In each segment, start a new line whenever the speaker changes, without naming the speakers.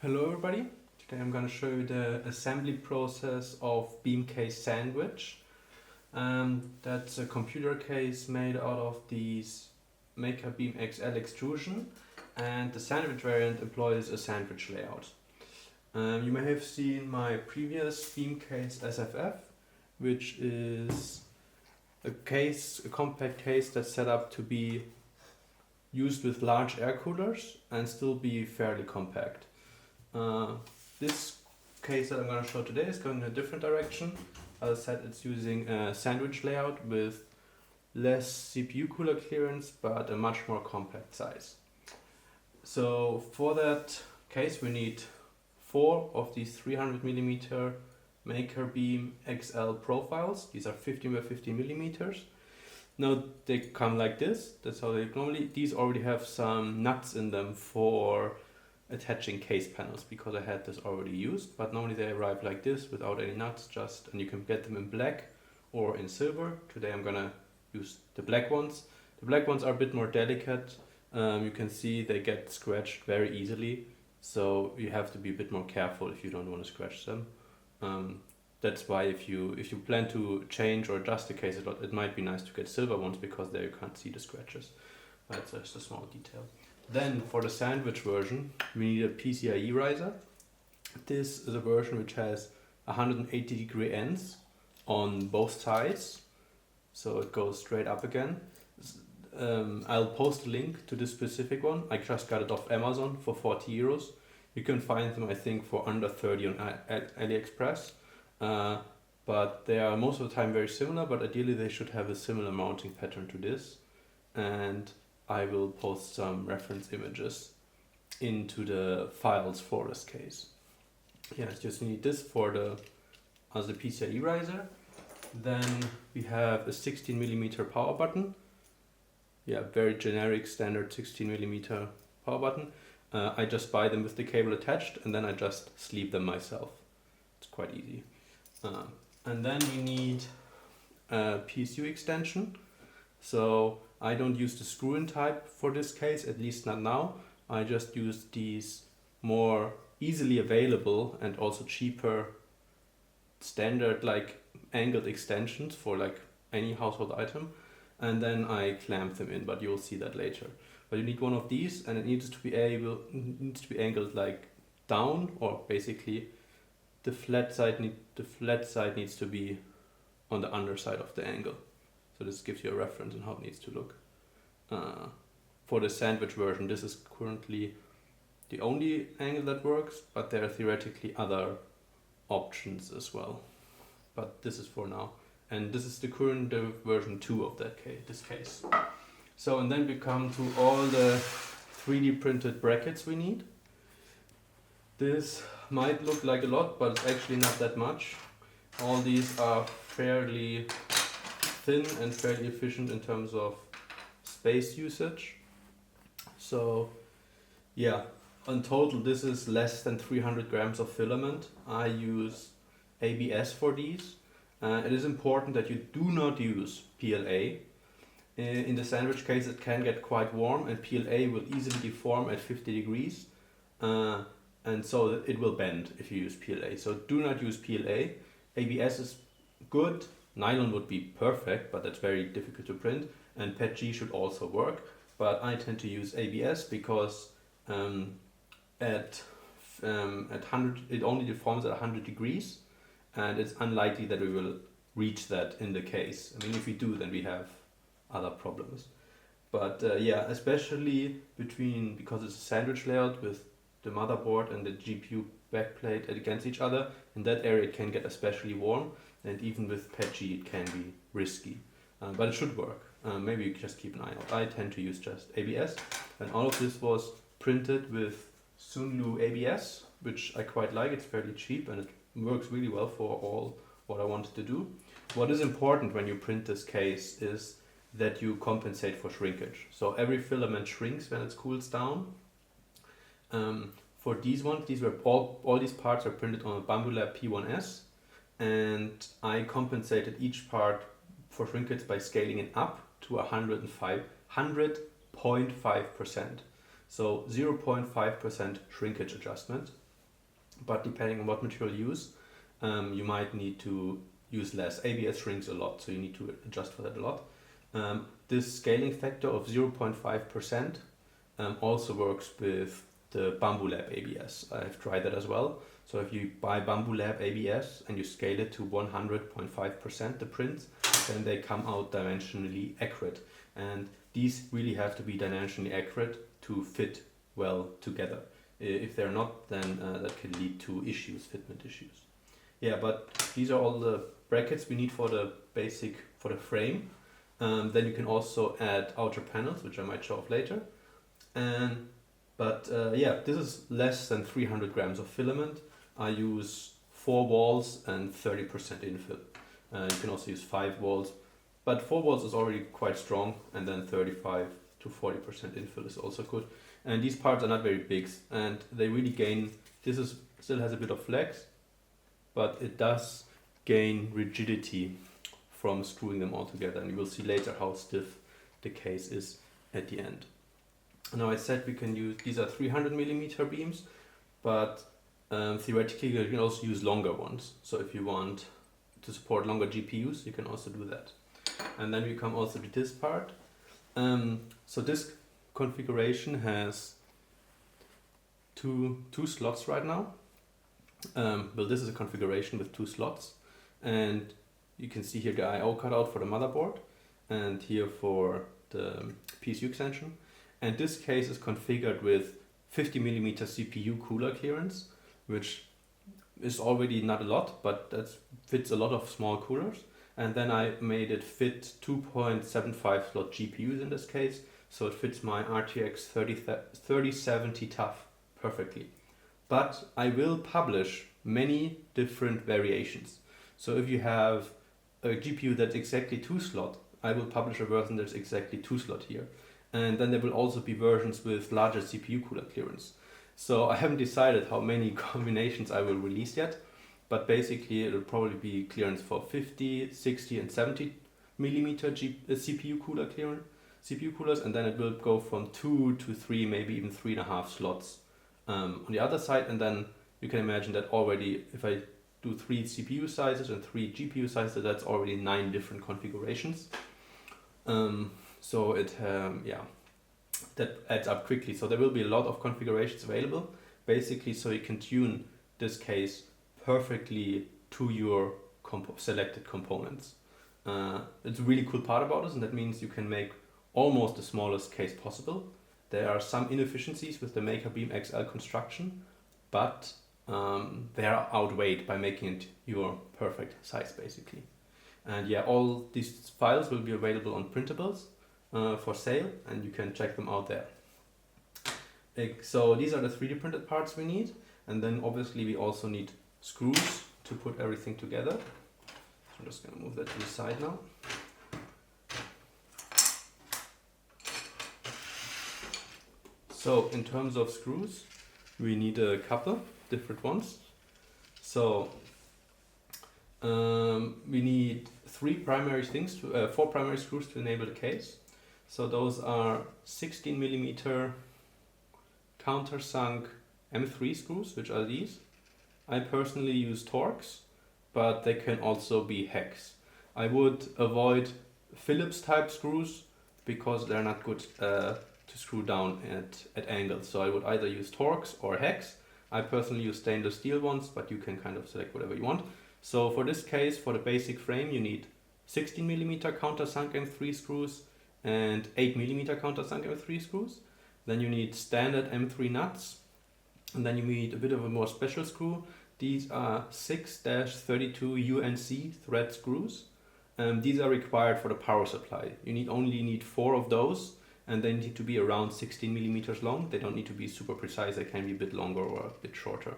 Hello everybody, today I'm going to show you the assembly process of BeamCase Sandwich. That's a computer case made out of these Makerbeam XL extrusion, and the sandwich variant employs a sandwich layout. You may have seen my previous BeamCase SFF, which is a compact case that's set up to be used with large air coolers and still be fairly compact. This case that I'm going to show today is going in a different direction. As I said, it's using a sandwich layout with less CPU cooler clearance but a much more compact size. So for that case we need 4 of these 300mm Makerbeam XL profiles. These are 15 by 15 millimeters. Now they come like this, that's how they normally. These already have some nuts in them for attaching case panels because I had this already used, but normally they arrive like this without any nuts, and you can get them in black or in silver. Today I'm gonna use the black ones. The black ones are a bit more delicate. You can see they get scratched very easily, so you have to be a bit more careful if you don't want to scratch them. That's why if you plan to change or adjust the case a lot, it might be nice to get silver ones because there you can't see the scratches. That's just a small detail. Then for the sandwich version, we need a PCIe riser. This is a version which has 180-degree ends on both sides, so it goes straight up again. I'll post a link to this specific one. I just got it off Amazon for 40 euros. You can find them, I think, for under 30 on AliExpress. But they are most of the time very similar, but ideally they should have a similar mounting pattern to this. And I will post some reference images into the files for this case. Yeah, just need this as the PCIe riser. Then we have a 16mm power button. Yeah, very generic standard 16mm power button. I just buy them with the cable attached and then I just sleeve them myself. It's quite easy. And then we need a PSU extension. So I don't use the screw-in type for this case, at least not now. I just use these more easily available and also cheaper standard like angled extensions for like any household item. And then I clamp them in, but you'll see that later. But you need one of these, and it needs to be angled like down, or basically the flat side needs to be on the underside of the angle. So this gives you a reference on how it needs to look. For the sandwich version, this is currently the only angle that works, but there are theoretically other options as well. But this is for now. And this is the current version 2 of this case. So, and then we come to all the 3D printed brackets we need. This might look like a lot, but it's actually not that much. All these are fairly thin and fairly efficient in terms of space usage. So yeah, in total this is less than 300 grams of filament. I use ABS for these. It is important that you do not use PLA. In the sandwich case it can get quite warm and PLA will easily deform at 50 degrees. And so it will bend if you use PLA. So do not use PLA. ABS is good. Nylon would be perfect, but that's very difficult to print. And PETG should also work. But I tend to use ABS because at 100 it only deforms at 100 degrees. And it's unlikely that we will reach that in the case. I mean, if we do, then we have other problems. But yeah, especially because it's a sandwich layout with the motherboard and the GPU backplate against each other, in that area it can get especially warm, and even with PETG it can be risky. But it should work. Maybe you just keep an eye out. I tend to use just ABS, and all of this was printed with Sunlu ABS, which I quite like. It's fairly cheap and it works really well for all what I wanted to do. What is important when you print this case is that you compensate for shrinkage. So every filament shrinks when it cools down. For these ones, all these parts are printed on a Bambulab P1S, and I compensated each part for shrinkage by scaling it up to 100.5%. So 0.5% shrinkage adjustment. but depending on what material you use, you might need to use less. ABS shrinks a lot, so you need to adjust for that a lot. This scaling factor of 0.5% also works with the Bamboo Lab ABS. I've tried that as well. So if you buy Bamboo Lab ABS and you scale it to 100.5%, the prints, then they come out dimensionally accurate. And these really have to be dimensionally accurate to fit well together. If they're not, then that can lead to issues, fitment issues. Yeah, but these are all the brackets we need for the frame. Then you can also add outer panels, which I might show off later. Yeah, this is less than 300 grams of filament. I use 4 walls and 30% infill. You can also use 5 walls, but 4 walls is already quite strong, and then 35 to 40% infill is also good. And these parts are not very big, and they really gain. Still has a bit of flex, but it does gain rigidity from screwing them all together, and you will see later how stiff the case is at the end. Now I said we can use, these are 300mm beams, but theoretically you can also use longer ones. So if you want to support longer GPUs, you can also do that. And then we come also to this part. So this configuration has two slots right now. Well, this is a configuration with 2 slots, and you can see here the I/O cutout for the motherboard, and here for the PSU extension. And this case is configured with 50mm CPU cooler clearance, which is already not a lot, but that fits a lot of small coolers. And then I made it fit 2.75 slot GPUs in this case, so it fits my RTX 3070 TUF perfectly. But I will publish many different variations. So if you have a GPU that's exactly 2 slot, I will publish a version that's exactly 2 slot here. And then there will also be versions with larger CPU cooler clearance. So I haven't decided how many combinations I will release yet, but basically it'll probably be clearance for 50, 60 and 70mm CPU coolers, and then it will go from 2 to 3, maybe even 3.5 slots on the other side. And then you can imagine that already if I do 3 CPU sizes and 3 GPU sizes, that's already 9 different configurations. So it, that adds up quickly. So there will be a lot of configurations available, basically, so you can tune this case perfectly to your selected components. It's a really cool part about this, and that means you can make almost the smallest case possible. There are some inefficiencies with the Makerbeam XL construction, but they are outweighed by making it your perfect size, basically. And yeah, all these files will be available on printables for sale, and you can check them out there. So these are the 3D printed parts we need, and then obviously we also need screws to put everything together. So I'm just going to move that to the side now. So in terms of screws, we need a couple different ones. So we need 4 primary screws to enable the case. So those are 16mm countersunk M3 screws, which are these. I personally use Torx, but they can also be hex. I would avoid Phillips type screws because they're not good to screw down at angles. So I would either use Torx or hex. I personally use stainless steel ones, but you can kind of select whatever you want. So for this case, for the basic frame, you need 16mm countersunk M3 screws and 8mm countersunk M3 screws. Then you need standard M3 nuts, and then you need a bit of a more special screw. These are 6-32 UNC thread screws. These are required for the power supply. You only need 4 of those, and they need to be around 16mm long. They don't need to be super precise. They can be a bit longer or a bit shorter.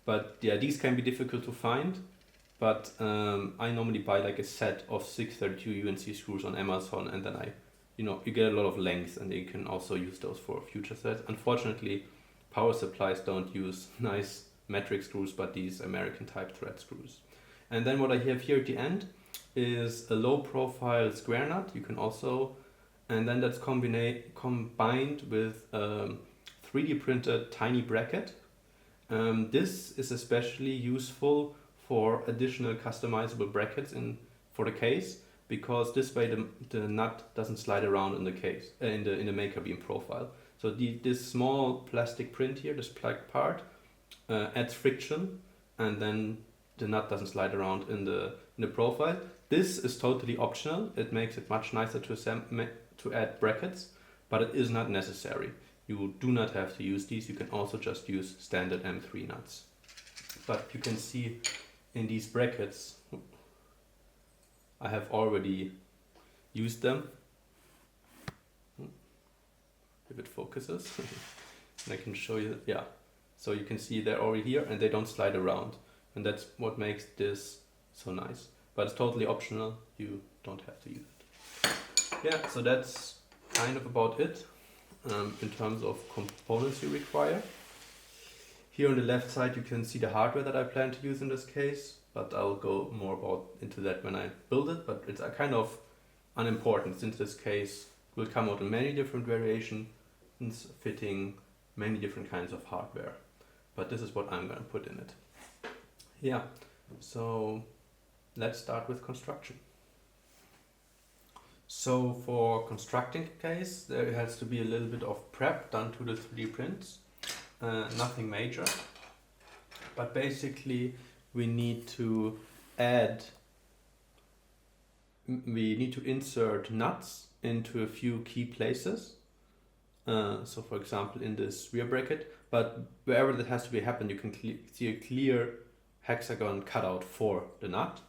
But yeah, these can be difficult to find. But I normally buy like a set of 6-32 UNC screws on Amazon, and then you get a lot of length, and you can also use those for future threads. Unfortunately, power supplies don't use nice metric screws, but these American type thread screws. And then what I have here at the end is a low profile square nut. You can also, and then that's combined with 3D printed tiny bracket. This is especially useful for additional customizable brackets for the case, because this way the nut doesn't slide around in the case in the Makerbeam profile. So this small plastic print here, this plug part, adds friction, and then the nut doesn't slide around in the profile. This is totally optional. It makes it much nicer to add brackets, but it is not necessary. You do not have to use these. You can also just use standard M3 nuts. But you can see in these brackets, I have already used them. If it focuses, and I can show you, yeah. So you can see they're already here and they don't slide around. And that's what makes this so nice. But it's totally optional. You don't have to use it. Yeah, so that's kind of about it in terms of components you require. Here on the left side you can see the hardware that I plan to use in this case, but I'll go more into that when I build it. But it's kind of unimportant, since this case will come out in many different variations fitting many different kinds of hardware. But this is what I'm going to put in it. Yeah, so let's start with construction. So for constructing a case, there has to be a little bit of prep done to the 3D prints. Nothing major, but basically we need to insert nuts into a few key places. So for example in this rear bracket, but wherever that has to be happen, you can see a clear hexagon cutout for the nut.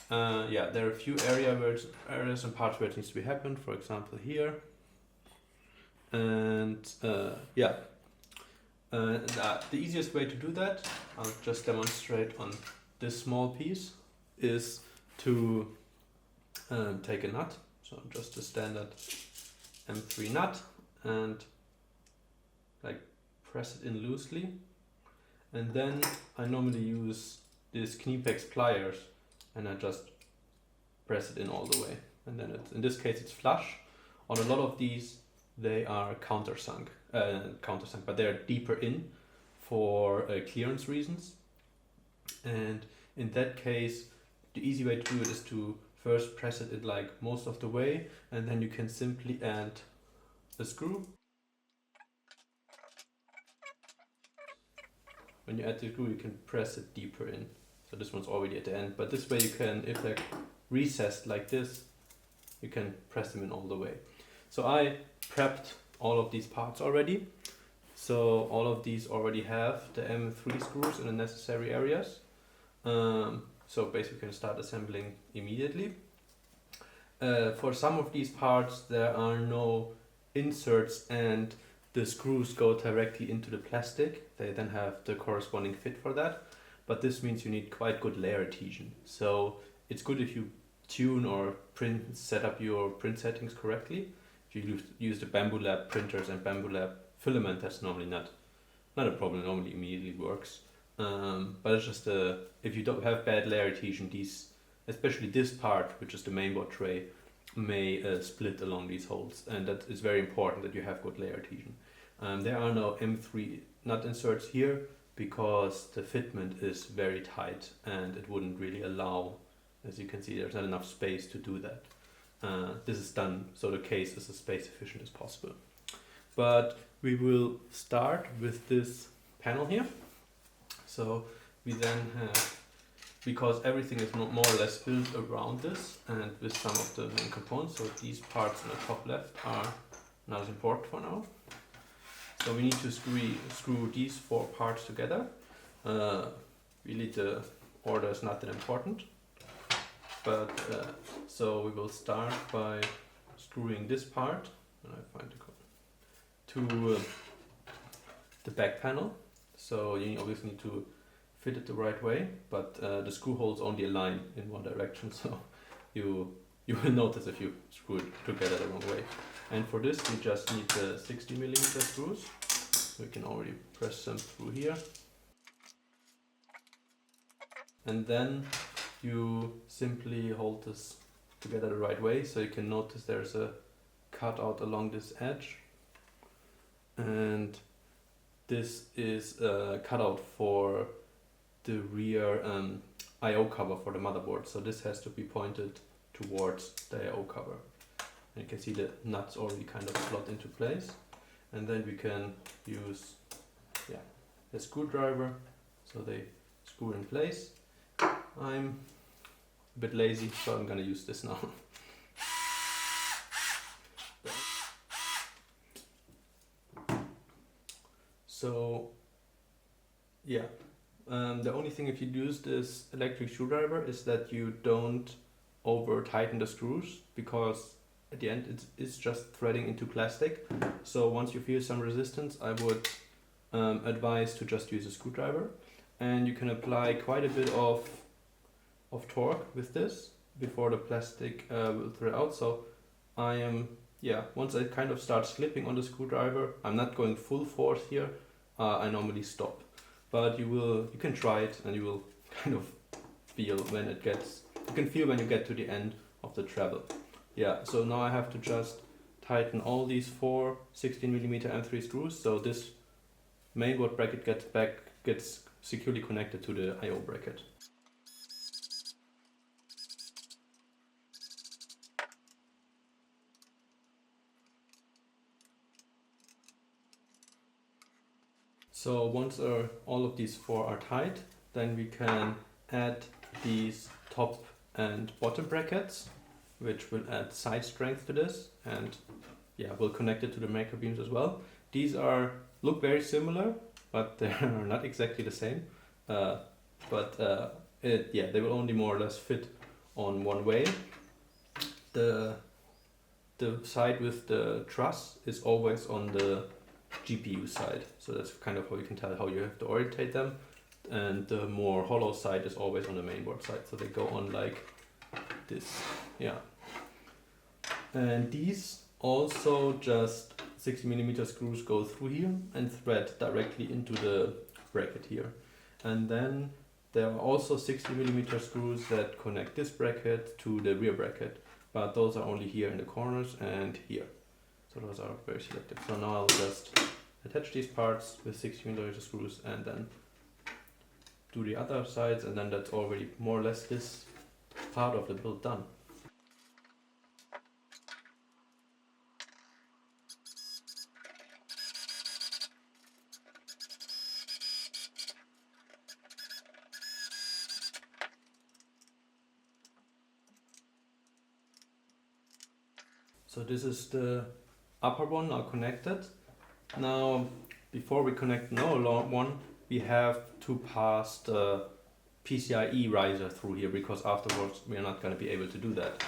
Yeah, there are a few areas and parts where it needs to be happen, for example here. And yeah, the easiest way to do that, I'll just demonstrate on this small piece, is to take a nut, so just a standard M3 nut, and like press it in loosely. And then I normally use these Knipex pliers and I just press it in all the way. And then in this case it's flush. On a lot of these they are countersunk, but they're deeper in for clearance reasons. And in that case, the easy way to do it is to first press it in like most of the way, and then you can simply add a screw. When you add the screw, you can press it deeper in. So this one's already at the end, but this way you can, if they're recessed like this, you can press them in all the way. So I prepped all of these parts already. So all of these already have the M3 screws in the necessary areas. So basically you can start assembling immediately. For some of these parts there are no inserts and the screws go directly into the plastic. They then have the corresponding fit for that. But this means you need quite good layer adhesion. So it's good if you tune or set up your print settings correctly. If you use the Bambu Lab printers and Bambu Lab filament, that's normally not a problem. It normally immediately works. But it's just if you don't have bad layer adhesion, especially this part, which is the mainboard tray, may split along these holes, and that is very important that you have good layer adhesion. There are no M3 nut inserts here because the fitment is very tight and it wouldn't really allow, as you can see, there's not enough space to do that. This is done so the case is as space efficient as possible. But we will start with this panel here. So we then have, because everything is more or less built around this and with some of the main components, so these parts in the top left are not as important for now. So we need to screw these 4 parts together. Really the order is not that important. But so we will start by screwing this part, and I find the code, to the back panel. So you obviously need to fit it the right way, but the screw holes only align in one direction, so you will notice if you screw it together the wrong way. And for this we just need the 60mm screws. We can already press them through here. And then you simply hold this together the right way, so you can notice there's a cutout along this edge. And this is a cutout for the rear I/O cover for the motherboard. So this has to be pointed towards the I/O cover. And you can see the nuts already kind of slot into place. And then we can use a screwdriver so they screw in place. I'm a bit lazy, so I'm gonna use this now. So yeah, the only thing if you use this electric screwdriver is that you don't over tighten the screws, because at the end it's just threading into plastic. So once you feel some resistance, I would advise to just use a screwdriver, and you can apply quite a bit of torque with this before the plastic will thread out. So I am, once I kind of start slipping on the screwdriver, I'm not going full force here, I normally stop. But you can try it and you will kind of feel when it gets, you can feel when you get to the end of the treble. Yeah, so now I have to just tighten all these 4 16mm M3 screws, so this mainboard bracket gets securely connected to the I/O bracket. So once all of these 4 are tight, then we can add these top and bottom brackets, which will add side strength to this, and we'll connect it to the maker beams as well. These look very similar, but they are not exactly the same. They will only more or less fit on one way. The side with the truss is always on the GPU side, so that's kind of how you can tell how you have to orientate them. And the more hollow side is always on the mainboard side, so they go on like this. And these also just 60mm screws go through here and thread directly into the bracket here. And then there are also 60mm screws that connect this bracket to the rear bracket, but those are only here in the corners and here. So those are very selective. So now I'll just attach these parts with 60mm screws and then do the other sides, and then that's already more or less this part of the build done. So this is the upper one now connected. Now, before we connect the lower one, we have to pass the PCIe riser through here, because afterwards we are not going to be able to do that.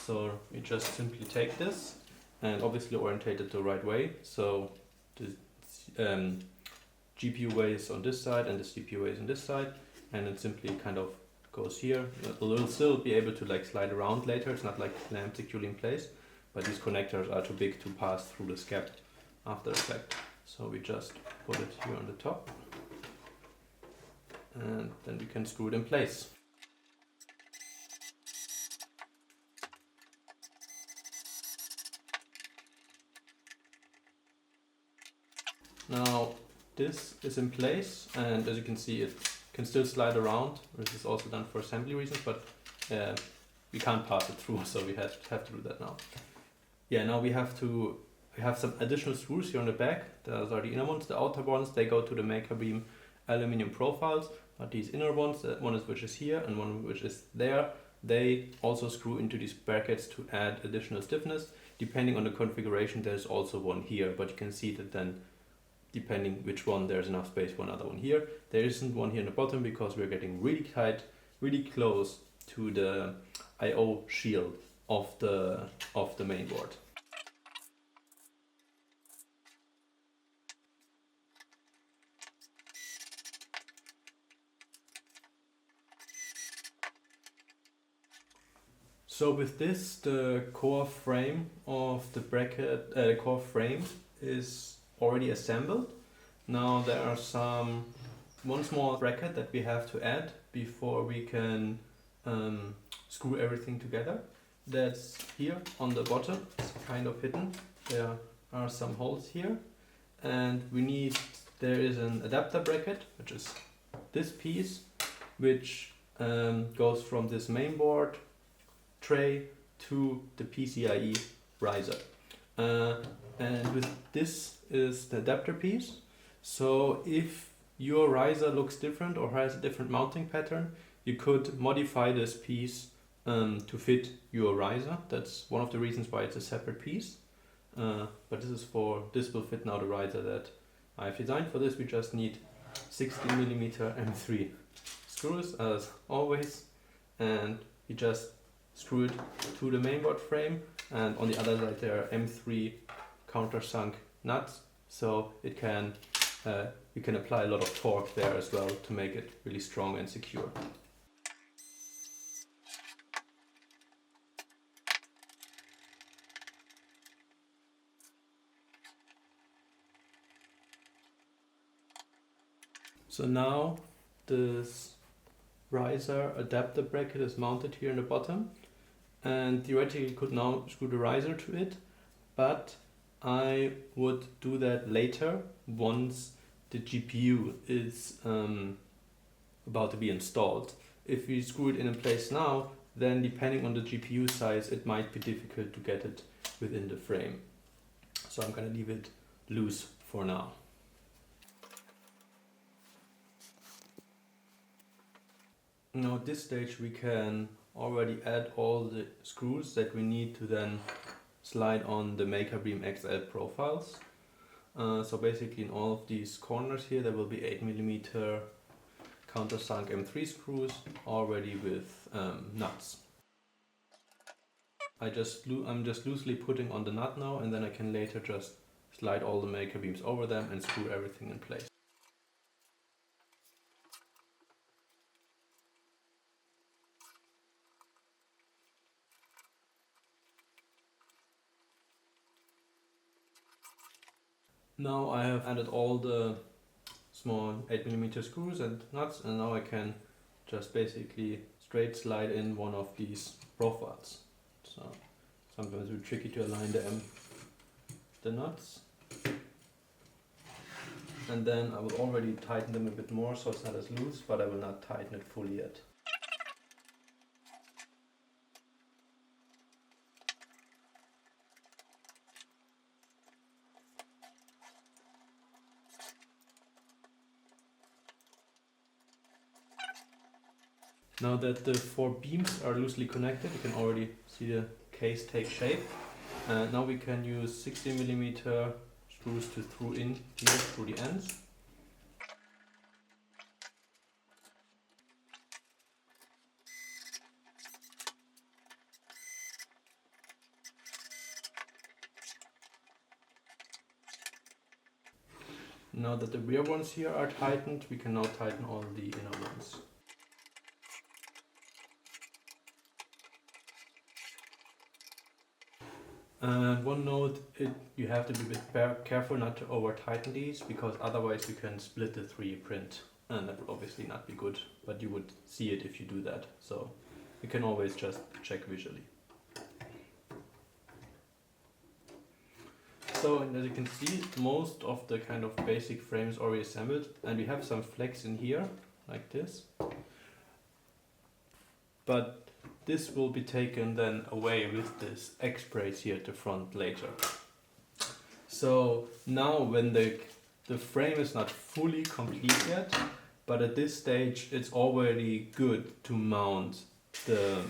So we just simply take this and obviously orientate it the right way. So the GPU way is on this side and the CPU way is on this side, and it simply kind of goes here. It will still be able to like slide around later. It's not like clamped securely in place, but these connectors are too big to pass through this gap after the fact. So we just put it here on the top, and then we can screw it in place. Now this is in place, and as you can see it can still slide around. This is also done for assembly reasons, but we can't pass it through, so we have to do that now. Now we have some additional screws here on the back. Those are the inner ones. The outer ones, they go to the Makerbeam aluminium profiles, but these inner ones, one which is here and one which is there, they also screw into these brackets to add additional stiffness. Depending on the configuration, there's also one here, but you can see that then depending which one, there's enough space for another one here. There isn't one here in the bottom because we're getting really tight, really close to the I/O shield of the mainboard. So with this, the core frame of the bracket, the core frame is already assembled. Now there are one small bracket that we have to add before we can screw everything together. That's here on the bottom. It's kind of hidden. There are some holes here, and we need there is an adapter bracket, which is this piece, which goes from this mainboard tray to the PCIe riser. And with this is the adapter piece. So if your riser looks different or has a different mounting pattern, you could modify this piece to fit your riser. That's one of the reasons why it's a separate piece. But this will fit now the riser that I've designed. For this we just need 16mm M3 screws as always, and you just screw it to the mainboard frame, and on the other side there are M3 countersunk nuts, so it can you can apply a lot of torque there as well to make it really strong and secure. So now this riser adapter bracket is mounted here in the bottom, and theoretically you could now screw the riser to it, but I would do that later once the GPU is about to be installed. If we screw it in place now, then depending on the GPU size it might be difficult to get it within the frame. So I'm gonna leave it loose for now. Now at this stage we can already add all the screws that we need to then slide on the Makerbeam XL profiles. So basically in all of these corners here there will be 8mm countersunk M3 screws already with nuts. I'm just loosely putting on the nut now, and then I can later just slide all the Makerbeams over them and screw everything in place. Now I have added all the small 8mm screws and nuts, and now I can just basically straight slide in one of these profiles. So sometimes it's tricky to align the nuts. And then I will already tighten them a bit more so it's not as loose, but I will not tighten it fully yet. Now that the 4 beams are loosely connected, you can already see the case take shape. Now we can use 16mm screws to screw in here through the ends. Now that the rear ones here are tightened, we can now tighten all the inner ones. And one note, you have to be a bit careful not to over tighten these, because otherwise you can split the 3D print, and that would obviously not be good, but you would see it if you do that, so you can always just check visually. So, and as you can see, most of the kind of basic frames already assembled, and we have some flex in here, like this. But this will be taken then away with this X brace here at the front later. So now when the frame is not fully complete yet, but at this stage it's already good to mount the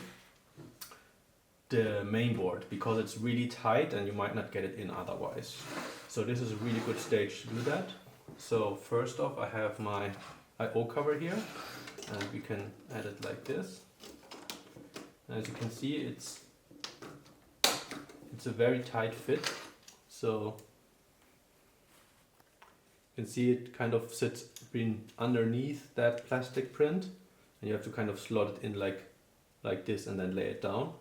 mainboard, because it's really tight and you might not get it in otherwise. So this is a really good stage to do that. So first off, I have my I/O cover here, and we can add it like this. As you can see, it's a very tight fit, so you can see it kind of sits underneath that plastic print, and you have to kind of slot it in like this and then lay it down,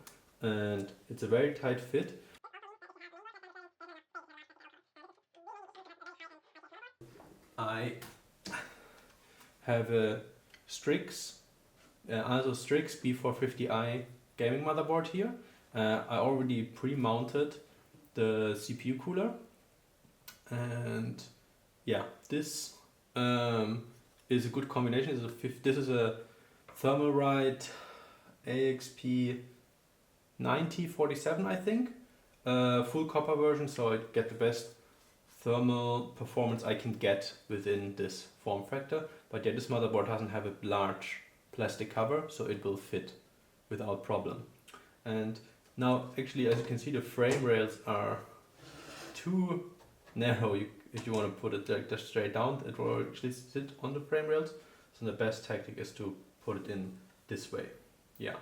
and it's a very tight fit. I have a Strix B450i gaming motherboard here. I already pre-mounted the CPU cooler, and yeah, this is a good combination. This is a Thermalright AXP 9047, I think. Full copper version, so I get the best thermal performance I can get within this form factor. But yeah, this motherboard doesn't have a large plastic cover, so it will fit without problem. And now, actually, as you can see, the frame rails are too narrow. If you want to put it like just straight down, it will actually sit on the frame rails. So the best tactic is to put it in this way. Yeah.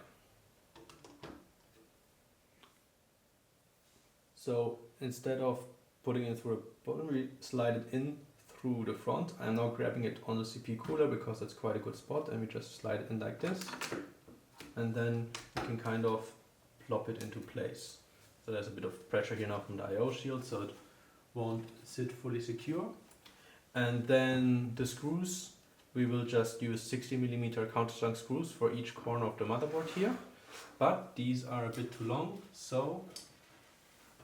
So instead of putting it through a bottom, we slide it in through the front. I'm now grabbing it on the CPU cooler because that's quite a good spot, and we just slide it in like this. And then we can kind of plop it into place. So there's a bit of pressure here now from the I/O shield, so it won't sit fully secure. And then the screws, we will just use 60mm countersunk screws for each corner of the motherboard here. But these are a bit too long, so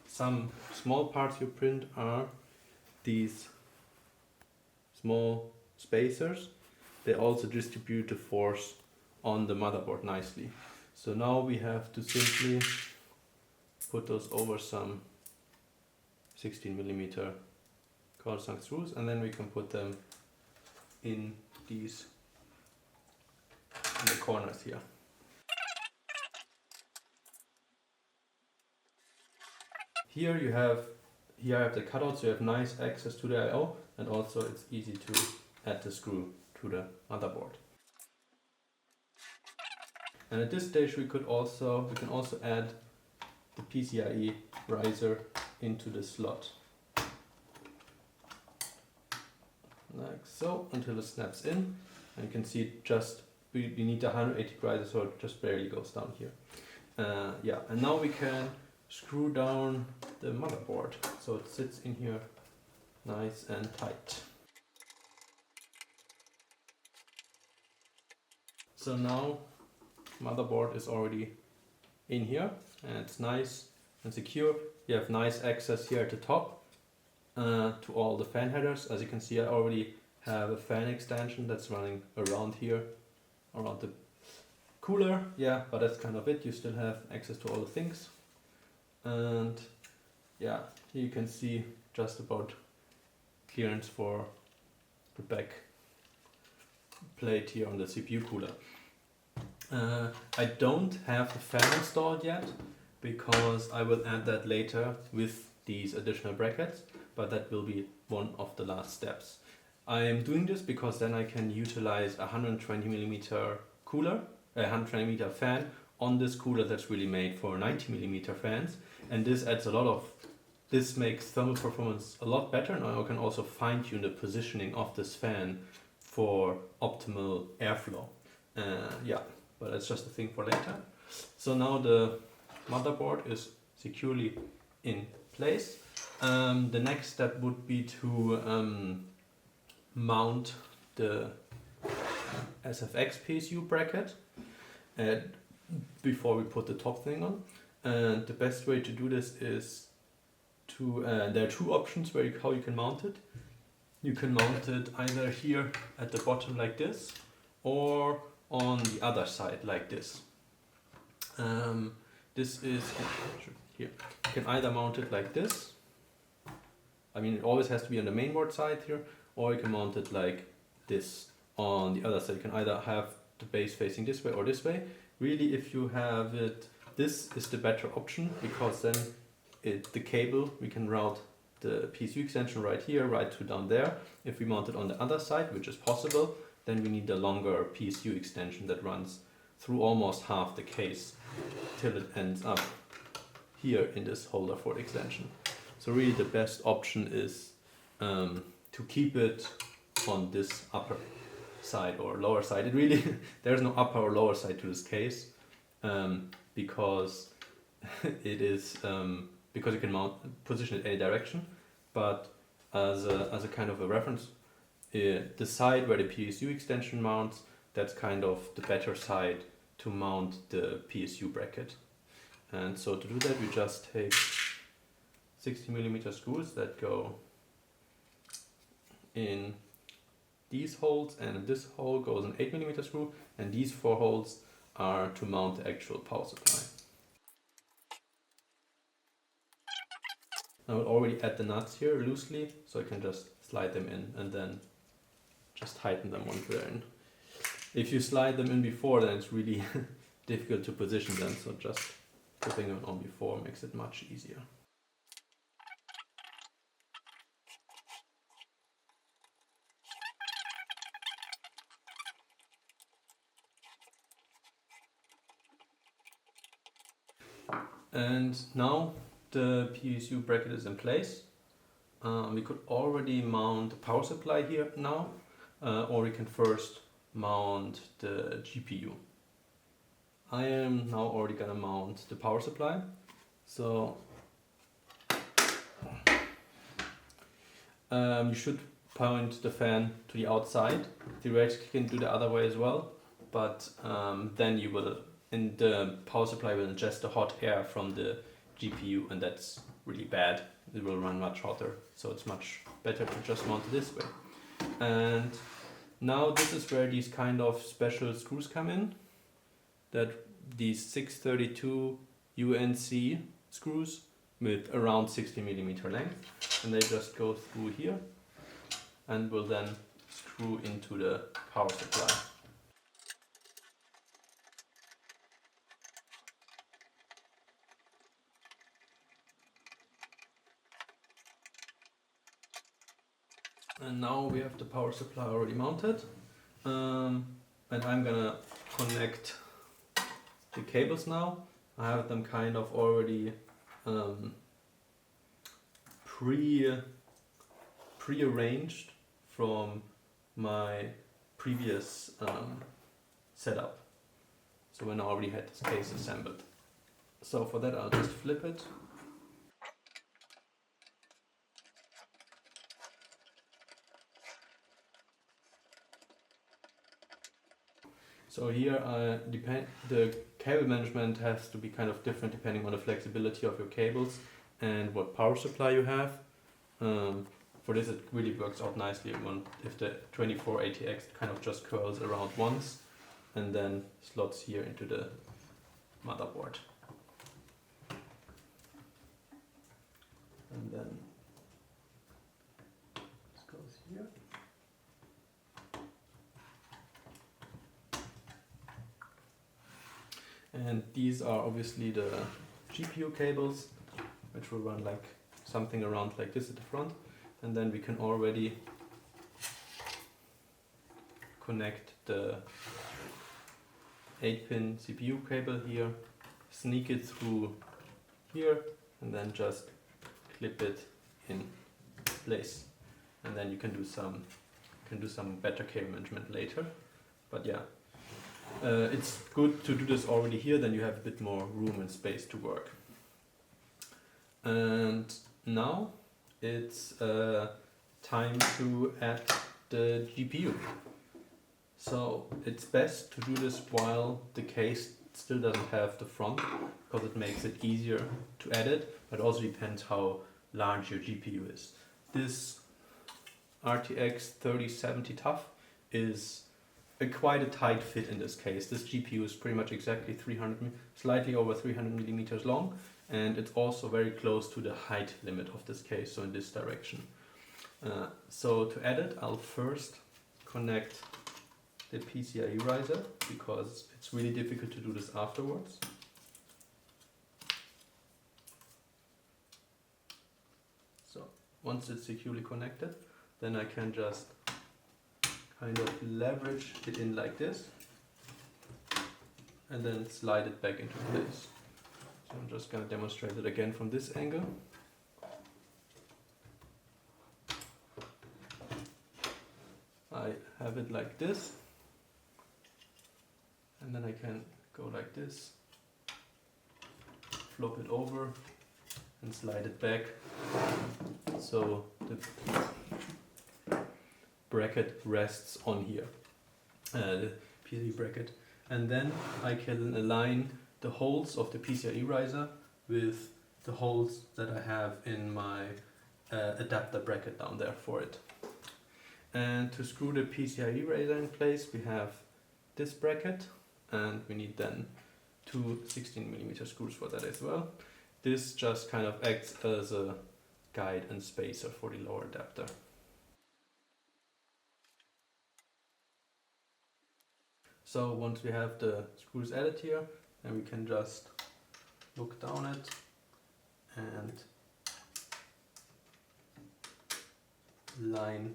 some small parts you print are these small spacers. They also distribute the force on the motherboard nicely. So now we have to simply put those over some 16mm countersunk screws, and then we can put them in the corners here. Here I have the cutout, so you have nice access to the I/O, and also it's easy to add the screw to the motherboard. And at this stage we can also add the PCIe riser into the slot. Like so, until it snaps in. And you can see we need the 180 riser, so it just barely goes down here. Yeah, and now we can screw down the motherboard so it sits in here nice and tight. So now motherboard is already in here and it's nice and secure. You have nice access here at the top to all the fan headers. As you can see, I already have a fan extension that's running around here, around the cooler. Yeah, but that's kind of it. You still have access to all the things. And yeah, here you can see just about clearance for the back plate here on the CPU cooler. I don't have the fan installed yet because I will add that later with these additional brackets, but that will be one of the last steps. I am doing this because then I can utilize a 120mm cooler, a 120mm fan on this cooler that's really made for 90mm fans, and this makes thermal performance a lot better. Now I can also fine tune the positioning of this fan for optimal airflow. Yeah, but that's just a thing for later. So now the motherboard is securely in place. The next step would be to mount the SFX PSU bracket before we put the top thing on. And the best way to do this is there are two options how you can mount it. You can mount it either here at the bottom like this, or on the other side like this. This is here. You can either mount it like this. I mean, it always has to be on the mainboard side here, or you can mount it like this on the other side. You can either have the base facing this way or this way. Really, if you have it, this is the better option, because then the cable, we can route the PSU extension right here, right to down there. If we mount it on the other side, which is possible, then we need a longer PSU extension that runs through almost half the case till it ends up here in this holder for the extension. So really the best option is to keep it on this upper side or lower side. It really, there's no upper or lower side to this case, because it is because you can position it any direction, but as a kind of a reference, the side where the PSU extension mounts, that's kind of the better side to mount the PSU bracket. And so to do that, we just take 60mm screws that go in these holes, and in this hole goes an 8mm screw, and these 4 holes are to mount the actual power supply. I will already add the nuts here loosely, so I can just slide them in and then just tighten them once they're in. If you slide them in before, then it's really difficult to position them, so just putting them on before makes it much easier. And now the PSU bracket is in place. We could already mount the power supply here now, or we can first mount the GPU. I am now already gonna mount the power supply. So you should point the fan to the outside. Theoretically you can do the other way as well, but then you will, in the power supply will ingest the hot air from the GPU, and that's really bad. It will run much hotter, so it's much better to just mount it this way. And now this is where these kind of special screws come in, that these 632 UNC screws with around 60mm length, and they just go through here and will then screw into the power supply. And now we have the power supply already mounted, and I'm gonna connect the cables now. I have them kind of already pre-arranged from my previous setup. So when I already had this case assembled. So for that I'll just flip it. So here the cable management has to be kind of different depending on the flexibility of your cables and what power supply you have. For this it really works out nicely if the 24ATX kind of just curls around once and then slots here into the motherboard. And then this goes here. And these are obviously the GPU cables, which will run like something around like this at the front. And then we can already connect the 8-pin CPU cable here, sneak it through here, and then just clip it in place. And then you can do some better cable management later. But yeah. It's good to do this already here, then you have a bit more room and space to work. And now it's time to add the GPU. So it's best to do this while the case still doesn't have the front, because it makes it easier to add it, but also depends how large your GPU is. This RTX 3070 TUF is quite a tight fit in this case. This GPU is pretty much exactly slightly over 300mm long, and it's also very close to the height limit of this case, so in this direction. So to add it, I'll first connect the PCIe riser, because it's really difficult to do this afterwards. So once it's securely connected, then I can just kind of leverage it in like this and then slide it back into place. So I'm just going to demonstrate it again from this angle. I have it like this, and then I can go like this, flop it over and slide it back, so the bracket rests on here, the PCIe bracket, and then I can align the holes of the PCIe riser with the holes that I have in my adapter bracket down there for it. And to screw the PCIe razor in place, we have this bracket, and we need then two 16mm screws for that as well. This just kind of acts as a guide and spacer for the lower adapter. So once we have the screws added here, then we can just look down it and line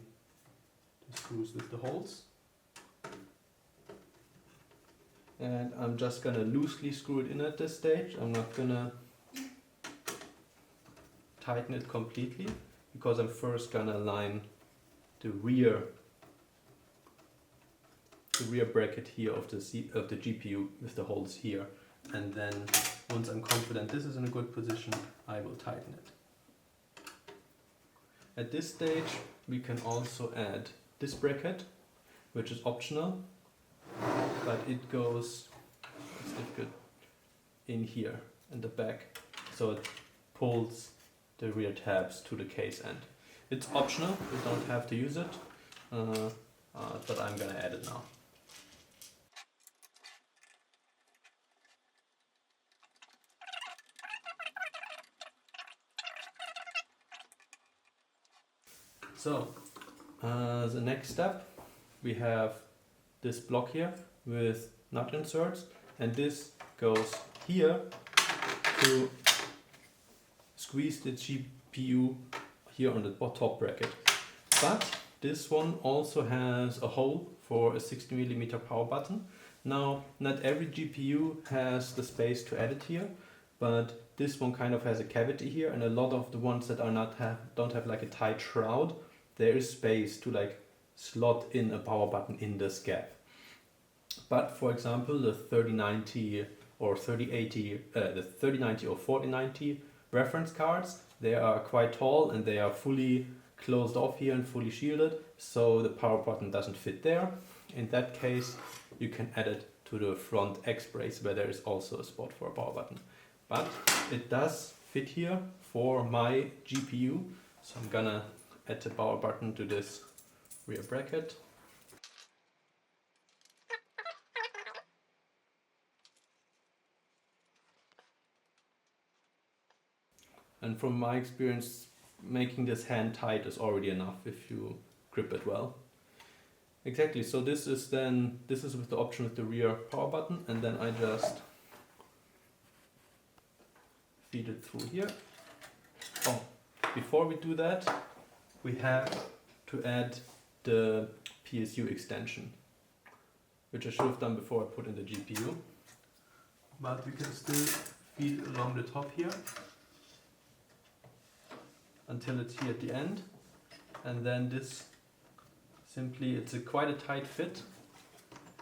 the screws with the holes. And I'm just gonna loosely screw it in at this stage. I'm not gonna tighten it completely, because I'm first gonna line the rear bracket here of the GPU with the holes here, and then once I'm confident this is in a good position, I will tighten it. At this stage we can also add this bracket, which is optional, but it goes, it's difficult, in here in the back, so it pulls the rear tabs to the case end. It's optional, you don't have to use it, but I'm gonna add it now. So, the next step, we have this block here with nut inserts, and this goes here to squeeze the GPU here on the top bracket. But this one also has a hole for a 60mm power button. Now, not every GPU has the space to add it here, but this one kind of has a cavity here, and a lot of the ones that are don't have like a tight shroud, there is space to like slot in a power button in this gap. But for example, the 3090 or 3080, the 3090 or 4090 reference cards, they are quite tall and they are fully closed off here and fully shielded, so the power button doesn't fit there. In that case, you can add it to the front X brace, where there is also a spot for a power button. But it does fit here for my GPU, so I'm gonna add the power button to this rear bracket. And from my experience, making this hand tight is already enough if you grip it well. Exactly, so this is with the option with the rear power button, and then I just feed it through here. Oh, before we do that, we have to add the PSU extension, which I should have done before I put in the GPU. But we can still feed along the top here until it's here at the end, and then this simply, it's quite a tight fit,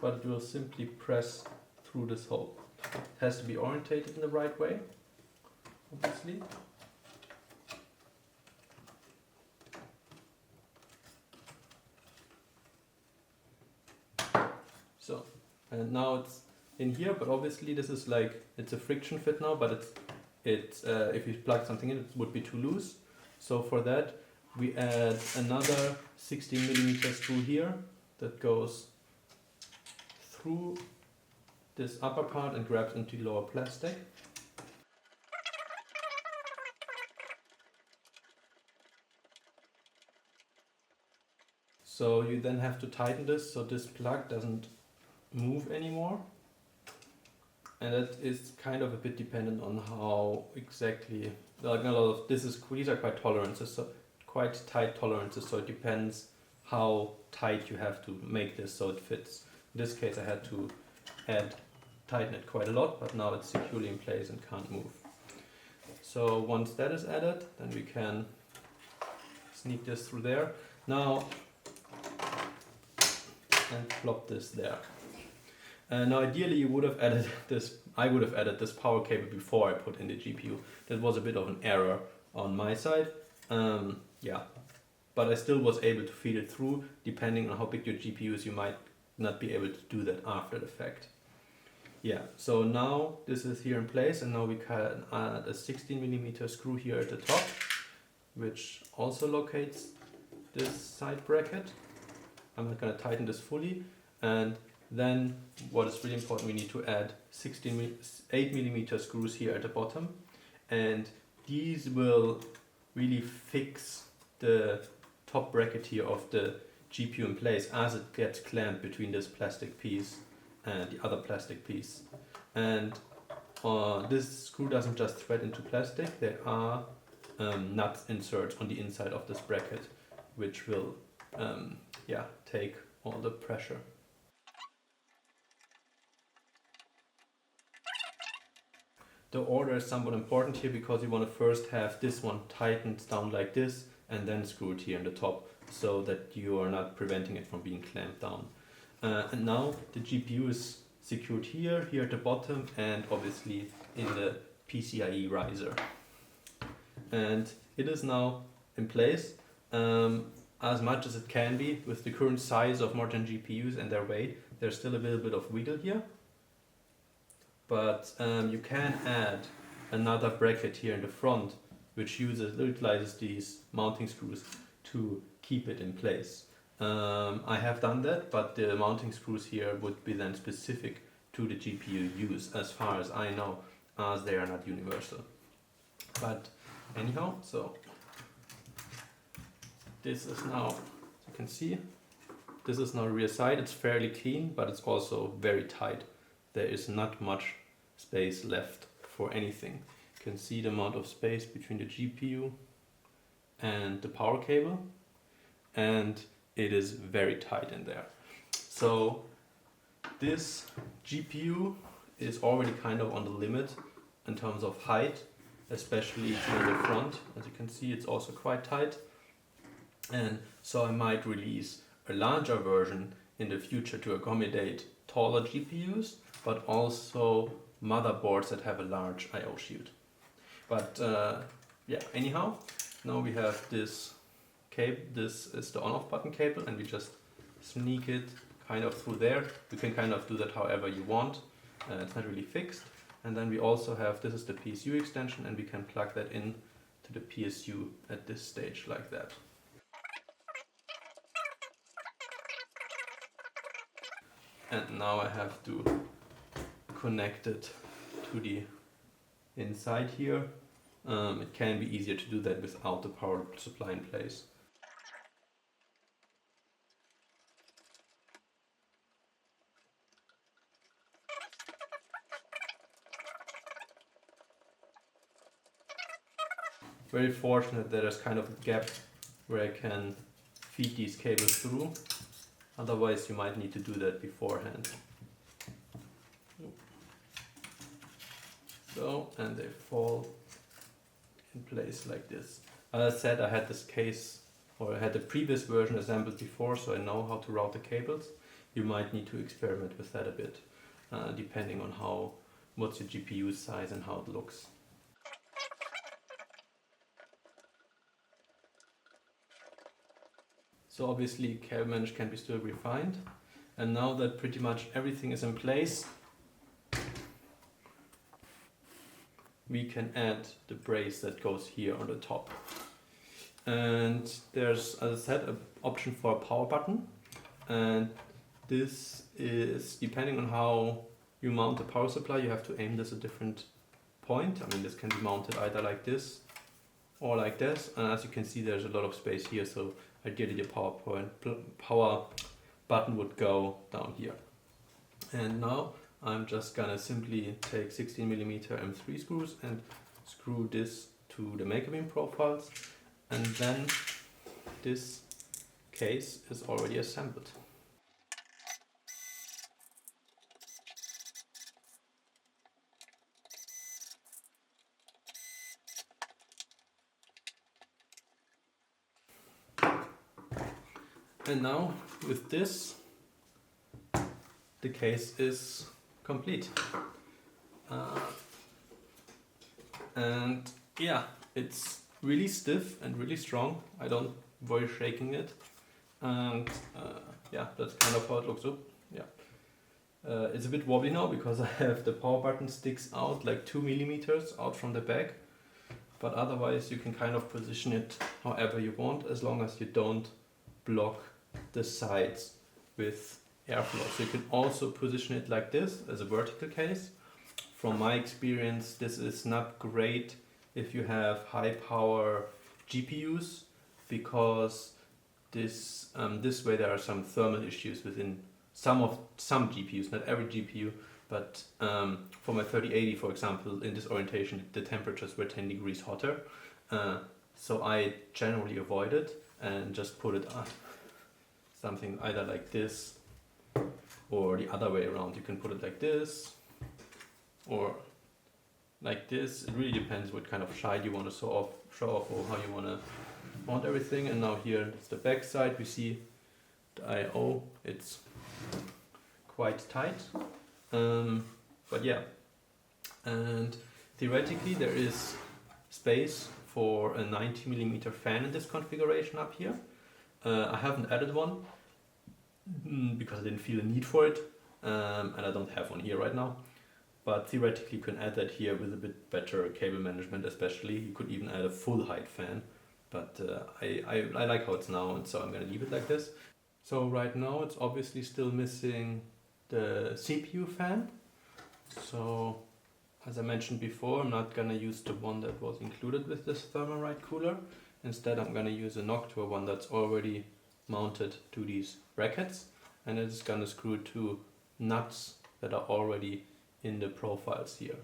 but it will simply press through this hole. It has to be orientated in the right way, obviously. So, and now it's in here, but obviously this is like, it's a friction fit now, but it's if you plug something in, it would be too loose. So for that, we add another 16mm screw here that goes through this upper part and grabs into the lower plastic. So you then have to tighten this so this plug doesn't move anymore. And that is kind of a bit dependent on how exactly, like a lot of, these are quite tolerances, so quite tight tolerances, so it depends how tight you have to make this so it fits. In this case I had to tighten it quite a lot, but now it's securely in place and can't move. So once that is added, then we can sneak this through there. Now, and plop this there. Now ideally you would have added this, I would have added this power cable before I put in the GPU. That was a bit of an error on my side. Yeah, but I still was able to feed it through. Depending on how big your GPU is, you might not be able to do that after the fact. Yeah, so now this is here in place, and now we can add a 16mm screw here at the top, which also locates this side bracket. I'm not going to tighten this fully. And then what is really important, we need to add 8mm screws here at the bottom, and these will really fix the top bracket here of the GPU in place as it gets clamped between this plastic piece and the other plastic piece. And this screw doesn't just thread into plastic, there are nut inserts on the inside of this bracket which will take all the pressure. The order is somewhat important here because you want to first have this one tightened down like this and then screwed here in the top, so that you are not preventing it from being clamped down. And now the GPU is secured here at the bottom, and obviously in the PCIe riser. And it is now in place as much as it can be. With the current size of modern GPUs and their weight, there's still a little bit of wiggle here. But you can add another bracket here in the front which utilizes these mounting screws to keep it in place. I have done that, but the mounting screws here would be then specific to the GPU use as far as I know, as they are not universal. But anyhow, so this is now, as you can see, this is now the rear side. It's fairly clean, but it's also very tight. There is not much space left for anything. You can see the amount of space between the GPU and the power cable, and it is very tight in there. So this GPU is already kind of on the limit in terms of height, especially here in the front. As you can see, it's also quite tight. And so I might release a larger version in the future to accommodate taller GPUs, but also motherboards that have a large I/O shield. But anyhow, now we have this cable. This is the on-off button cable, and we just sneak it kind of through there. You can kind of do that however you want. It's not really fixed. And then we also have, this is the PSU extension, and we can plug that in to the PSU at this stage like that. And now I have to connect it to the inside here. It can be easier to do that without the power supply in place. Very fortunate that there's kind of a gap where I can feed these cables through. Otherwise you might need to do that beforehand. So, and they fall in place like this. As I said, I had this case, or I had the previous version assembled before, so I know how to route the cables. You might need to experiment with that a bit, depending on what's your GPU size and how it looks. So obviously cable management can be still refined. And now that pretty much everything is in place, we can add the brace that goes here on the top. And there's, as I said, an option for a power button. And this is, depending on how you mount the power supply, you have to aim this at a different point. I mean, this can be mounted either like this or like this. And as you can see, there's a lot of space here. So ideally your power button would go down here. And now I'm just gonna simply take 16mm M3 screws and screw this to the Makerbeam profiles, and then this case is already assembled. And now with this, the case is complete. And yeah, it's really stiff and really strong. I don't worry shaking it. And yeah, that's kind of how it looks up. Yeah, it's a bit wobbly now because I have the power button sticks out like 2mm out from the back. But otherwise you can kind of position it however you want, as long as you don't block the sides with airflow. So you can also position it like this as a vertical case. From my experience, this is not great if you have high power GPUs, because this way there are some thermal issues within some GPUs, not every GPU, but for my 3080, for example, in this orientation, the temperatures were 10 degrees hotter. So I generally avoid it and just put it on something either like this or the other way around. You can put it like this or like this. It really depends what kind of shide you want to show off or how you want to mount everything. And now here is the back side. We see the I/O. It's quite tight, but yeah. And theoretically there is space for a 90mm fan in this configuration up here. I haven't added one because I didn't feel a need for it, and I don't have one here right now. But theoretically you can add that here with a bit better cable management especially. You could even add a full height fan, but I like how it's now, and so I'm going to leave it like this. So right now it's obviously still missing the CPU fan. So as I mentioned before, I'm not going to use the one that was included with this Thermalright cooler. Instead I'm going to use a Noctua one that's already mounted to these brackets, and it's going to screw two nuts that are already in the profiles here.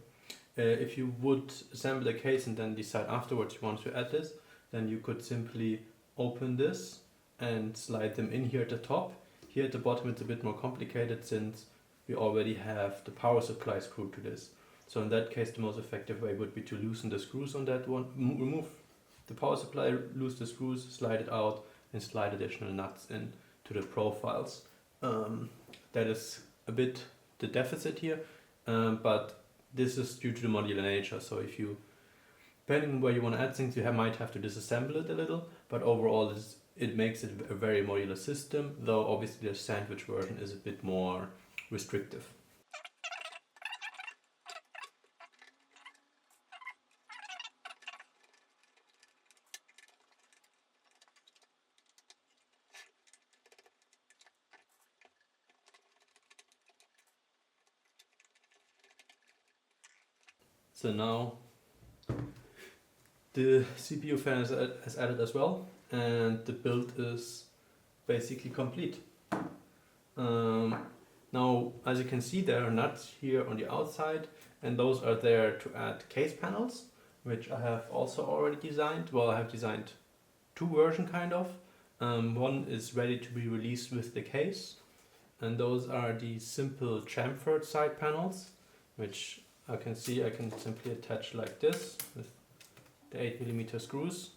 If you would assemble the case and then decide afterwards you want to add this, then you could simply open this and slide them in here at the top. Here at the bottom it's a bit more complicated since we already have the power supply screwed to this. So in that case the most effective way would be to loosen the screws on that one, remove the power supply, loose the screws, slide it out, and slide additional nuts in to the profiles. That is a bit the deficit here, but this is due to the modular nature. So if you, depending on where you want to add things, you might have to disassemble it a little, but overall it makes it a very modular system, though obviously the sandwich version is a bit more restrictive. So now the CPU fan is added as well, and the build is basically complete. Now, as you can see, there are nuts here on the outside, and those are there to add case panels, which I have also already designed. Well, I have designed two versions kind of. One is ready to be released with the case, and those are the simple chamfered side panels, which I can see I can simply attach like this with the 8mm screws.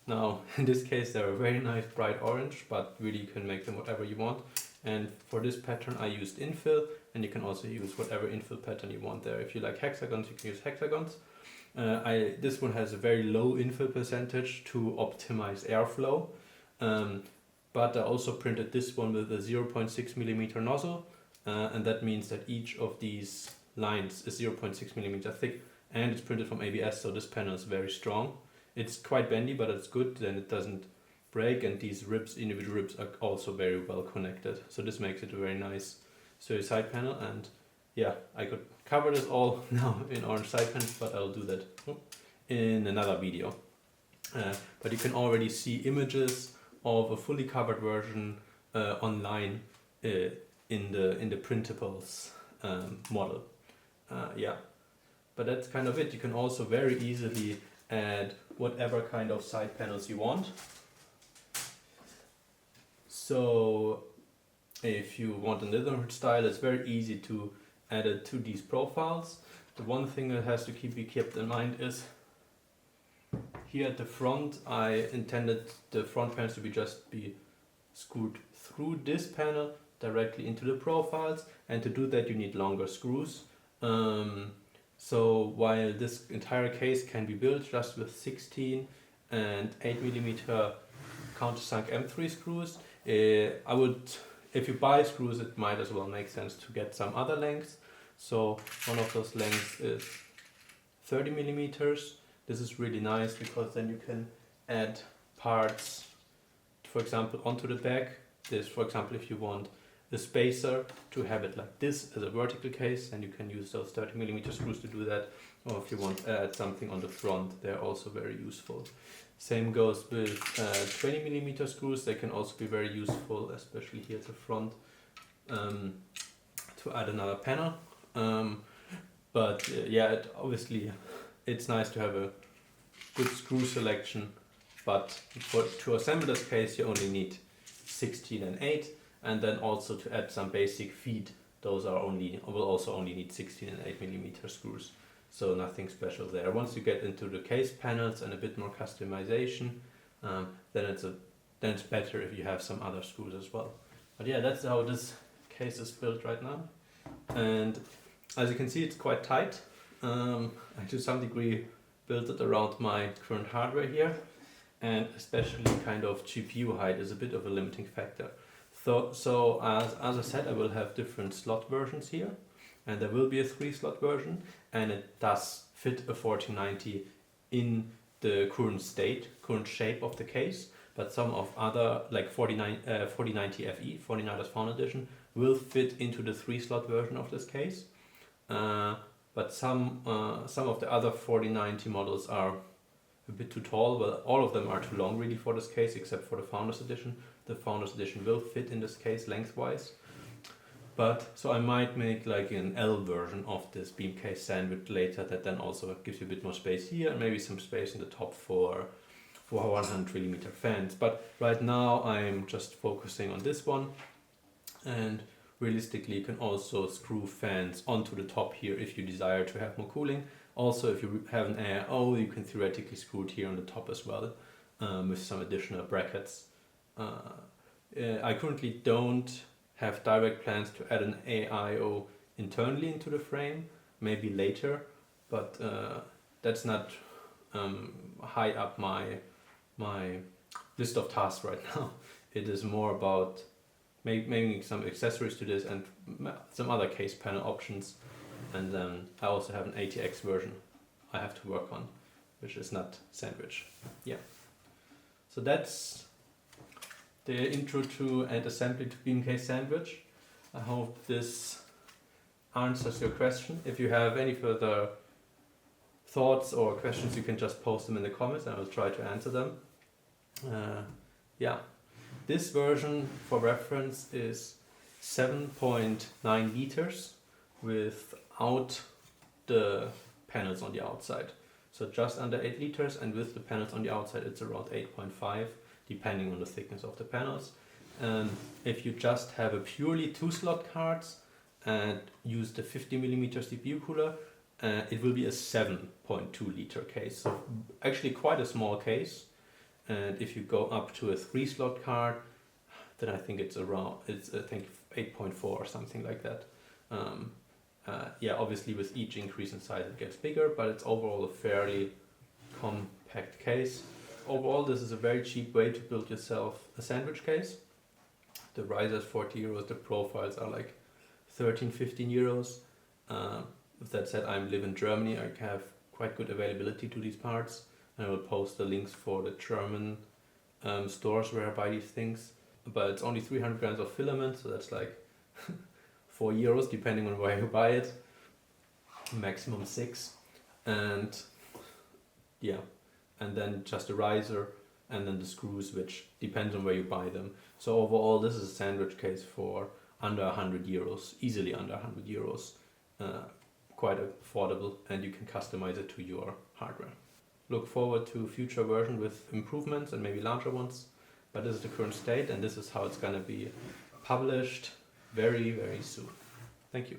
Now in this case they're a very nice bright orange, but really you can make them whatever you want. And for this pattern I used infill, and you can also use whatever infill pattern you want there. If you like hexagons, you can use hexagons. This one has a very low infill percentage to optimize airflow, but I also printed this one with a 0.6mm nozzle, and that means that each of these lines is 0.6mm thick, and it's printed from ABS, so this panel is very strong. It's quite bendy, but it's good, then it doesn't break, and these ribs, individual ribs, are also very well connected. So this makes it a very nice sturdy side panel, and yeah, I could cover this all now in orange side panels, but I'll do that in another video. But you can already see images of a fully covered version online in the printables model. Yeah, but that's kind of it. You can also very easily add whatever kind of side panels you want. So if you want another style, it's very easy to add it to these profiles. The one thing that has to be kept in mind is here at the front I intended the front panels to be screwed through this panel directly into the profiles, and to do that you need longer screws. So while this entire case can be built just with 16 and 8mm countersunk M3 screws, I would, if you buy screws, it might as well make sense to get some other lengths. So one of those lengths is 30mm. This is really nice because then you can add parts, for example, onto the back this, for example, if you want the spacer to have it like this as a vertical case, and you can use those 30mm screws to do that. Or if you want to add something on the front, they're also very useful. Same goes with 20mm screws. They can also be very useful, especially here at the front, to add another panel. Yeah, obviously it's nice to have a good screw selection, but to assemble this case you only need 16 and 8, and then also to add some basic feet, those will also only need 16 and 8mm screws. So nothing special there. Once you get into the case panels and a bit more customization, then it's better if you have some other screws as well. But yeah, that's how this case is built right now. And as you can see, it's quite tight. I to some degree built it around my current hardware here, and especially kind of GPU height is a bit of a limiting factor. So as I said, I will have different slot versions here, and there will be a 3-slot version, and it does fit a 4090 in the current shape of the case. But some of other, like 4090 FE, 49ers Found Edition, will fit into the 3-slot version of this case. But some of the other 4090 models are a bit too tall. Well, all of them are too long really for this case, except for the Founders Edition. The Founders Edition will fit in this case lengthwise. So I might make like an L version of this BeamCase Sandwich later that then also gives you a bit more space here and maybe some space in the top for 100mm fans. But right now I'm just focusing on this one, and realistically you can also screw fans onto the top here if you desire to have more cooling. Also, if you have an AIO, you can theoretically screw it here on the top as well, with some additional brackets. I currently don't have direct plans to add an AIO internally into the frame, maybe later, but that's not high up my list of tasks right now. It is more about making some accessories to this and some other case panel options, and then I also have an ATX version I have to work on, which is not Sandwich. Yeah, so that's the intro to and assembly to BeamCase Sandwich. I hope this answers your question. If you have any further thoughts or questions, you can just post them in the comments and I will try to answer them. Yeah, this version for reference is 7.9 liters without the panels on the outside. So just under 8 liters, and with the panels on the outside it's around 8.5, depending on the thickness of the panels. And if you just have a purely 2-slot cards and use the 50mm CPU cooler, it will be a 7.2 liter case. So actually quite a small case. And if you go up to a 3-slot card, then I think it's 8.4 or something like that. Yeah, obviously with each increase in size it gets bigger, but it's overall a fairly compact case. Overall, this is a very cheap way to build yourself a sandwich case. The riser is 40 euros, the profiles are like 13-15 euros. With that said, I live in Germany, I have quite good availability to these parts. And I will post the links for the German stores where I buy these things. But it's only 300 grams of filament, so that's like 4 euros depending on where you buy it. Maximum 6. And yeah, and then just a riser and then the screws, which depends on where you buy them. So overall, this is a sandwich case for under 100 euros, easily under 100 euros. Quite affordable, and you can customize it to your hardware. Look forward to future version with improvements and maybe larger ones, but this is the current state and this is how it's gonna be published very, very soon. Thank you.